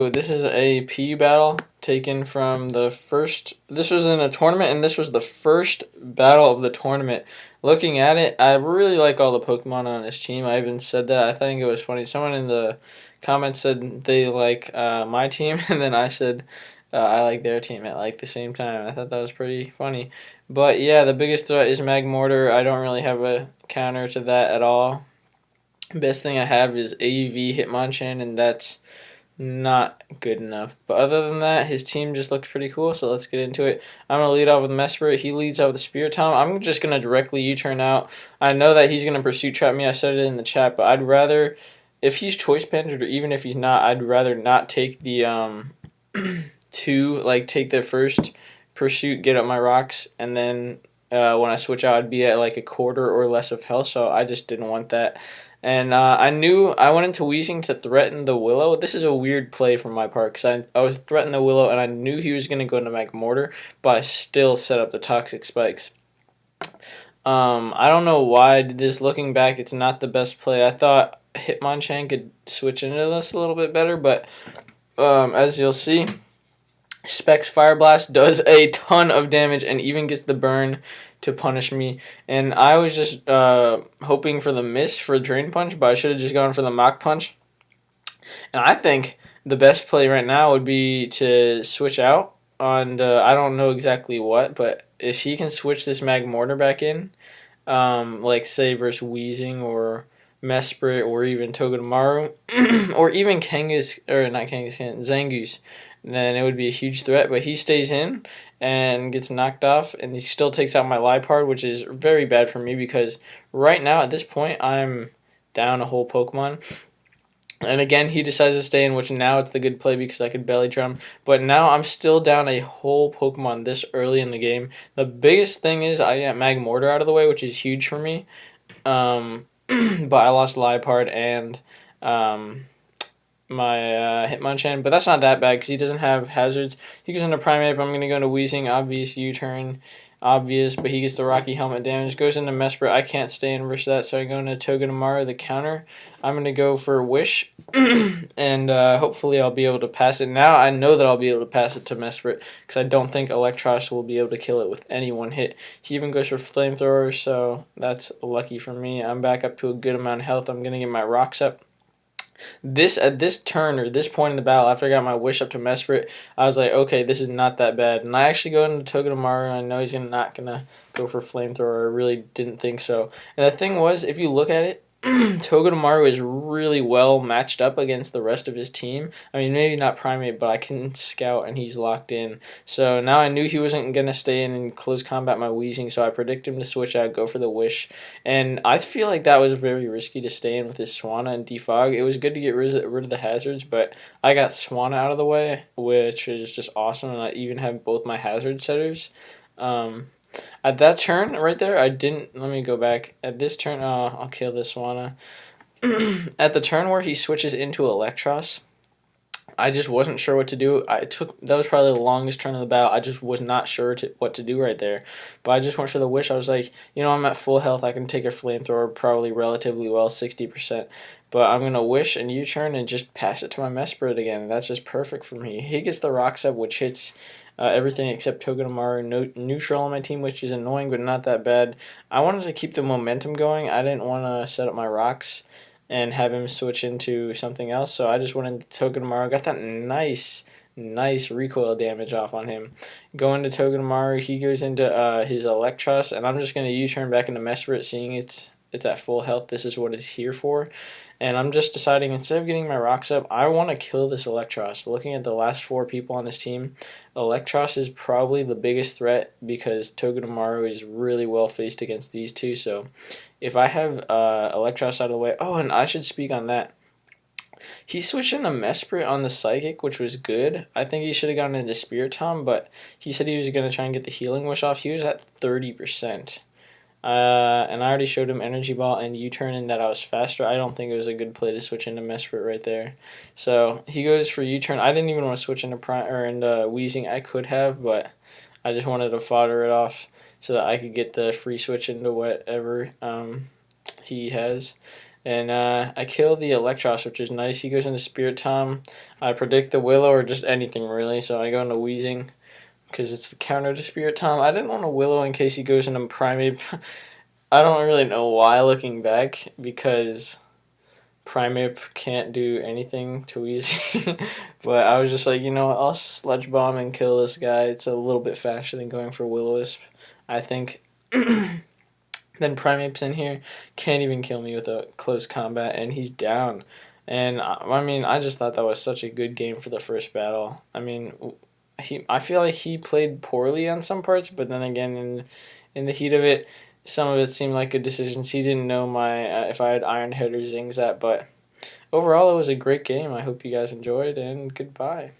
This is a PU battle taken from the first. This was in a tournament, and this was the first battle of the tournament. Looking at it, I really like all the Pokemon on his team. I even said that. I think it was funny. Someone in the comments said they like my team, and then I said I like their team at like the same time. I thought that was pretty funny. But yeah, the biggest threat is Magmortar. I don't really have a counter to that at all. Best thing I have is AUV Hitmonchan, and that's not good enough. But other than that, his team just looks pretty cool, so let's get into it. I'm going to lead off with Mesprit. He leads out with the Spirit Tom. I'm just going to directly U-turn out. I know that he's going to Pursuit Trap me. I said it in the chat, but I'd rather, if he's Choice Banded, or even if he's not, I'd rather not take the, take the first Pursuit, get up my rocks, and then when I switch out, I'd be at like a quarter or less of health, so I just didn't want that. And I knew I went into Weezing to threaten the Willow. This is a weird play from my part because I was threatening the Willow and I knew he was going to go into Magmortar, but I still set up the Toxic Spikes. I don't know why I did this. Looking back, it's not the best play. I thought Hitmonchan could switch into this a little bit better, but as you'll see, Specs Fire Blast does a ton of damage and even gets the burn to punish me. And I was just hoping for the miss for Drain Punch, but I should have just gone for the Mach Punch. And I think the best play right now would be to switch out on, I don't know exactly what, but if he can switch this Magmortar back in, like say versus Weezing or Mesprit or even Togedemaru or even Kangas, or not Kangaskhan, Zangoose, then it would be a huge threat. But he stays in and gets knocked off, and he still takes out my Liepard, which is very bad for me because right now at this point I'm down a whole Pokemon. And again, he decides to stay in, which now it's the good play because I could belly drum. But now I'm still down a whole Pokemon this early in the game. The biggest thing is I got Magmortar out of the way, which is huge for me. But I lost Liepard and um, my Hitmonchan. But that's not that bad because he doesn't have hazards. He goes into Primeape. I'm going to go into Weezing. Obvious U-turn. Obvious, but he gets the Rocky Helmet damage. Goes into Mesprit. I can't stay in versus that, so I go into Togedemaru, the counter. I'm going to go for Wish, and hopefully I'll be able to pass it. Now I know that I'll be able to pass it to Mesprit, because I don't think Electros will be able to kill it with any one hit. He even goes for Flamethrower, so that's lucky for me. I'm back up to a good amount of health. I'm going to get my rocks up. At this turn or this point in the battle, after I got my wish up to Mesprit, I was like, okay, this is not that bad. And I actually go into Togedemaru, and I know he's not gonna go for Flamethrower. I really didn't think so. And the thing was, if you look at it, Togedemaru is really well matched up against the rest of his team. I mean, maybe not Primate, but I can scout and he's locked in. So now I knew he wasn't going to stay in close combat my Weezing, so I predicted him to switch out, go for the Wish. And I feel like that was very risky to stay in with his Swanna and Defog. It was good to get rid of the hazards, but I got Swanna out of the way, which is just awesome, and I even have both my hazard setters. Um, at that turn right there, I didn't. Let me go back. At this turn, I'll kill this Swanna. At the turn where he switches into Electros, I just wasn't sure what to do. That was probably the longest turn of the battle. I just was not sure what to do right there. But I just went for the wish. I was like, I'm at full health. I can take a flamethrower probably relatively well, 60%. But I'm gonna wish and U-turn and just pass it to my Mesprit again. That's just perfect for me. He gets the rocks up, which hits everything except Togedemaru, no neutral on my team, which is annoying but not that bad. I wanted to keep the momentum going. I didn't want to set up my rocks and have him switch into something else. So I just went into Togedemaru, got that nice recoil damage off on him. Going to Togedemaru, he goes into his Electros, and I'm just going to U-turn back into Mesprit, seeing it's at full health. This is what it's here for. And I'm just deciding, instead of getting my rocks up, I want to kill this Electros. Looking at the last 4 people on this team, Electros is probably the biggest threat because Togedemaru is really well faced against these two. So if I have Electros out of the way... Oh, and I should speak on that. He switched into Mesprit on the Psychic, which was good. I think he should have gone into Spirit Tom, but he said he was going to try and get the Healing Wish off. He was at 30%. And I already showed him Energy Ball and U-turn and that I was faster. I don't think it was a good play to switch into Mesprit right there. So he goes for U-turn. I didn't even want to switch into Weezing. I could have, but I just wanted to fodder it off so that I could get the free switch into whatever he has. And I kill the Electros, which is nice. He goes into Spirit Tom. I predict the Willow or just anything really, so I go into Wheezing because it's the counter to Spirit Tom. I didn't want a Willow in case he goes into Primate. I don't really know why looking back, because Primeape can't do anything too easy. But I was just like, you know what, I'll Sludge Bomb and kill this guy. It's a little bit faster than going for Will-O-Wisp, I think. Then Primeape's in here, can't even kill me with a close combat, and he's down. And I mean, I just thought that was such a good game for the first battle. I mean, I feel like he played poorly on some parts, but then again, in the heat of it, some of it seemed like good decisions. He didn't know my if I had Iron Head or Zingzat, but overall, it was a great game. I hope you guys enjoyed, and goodbye.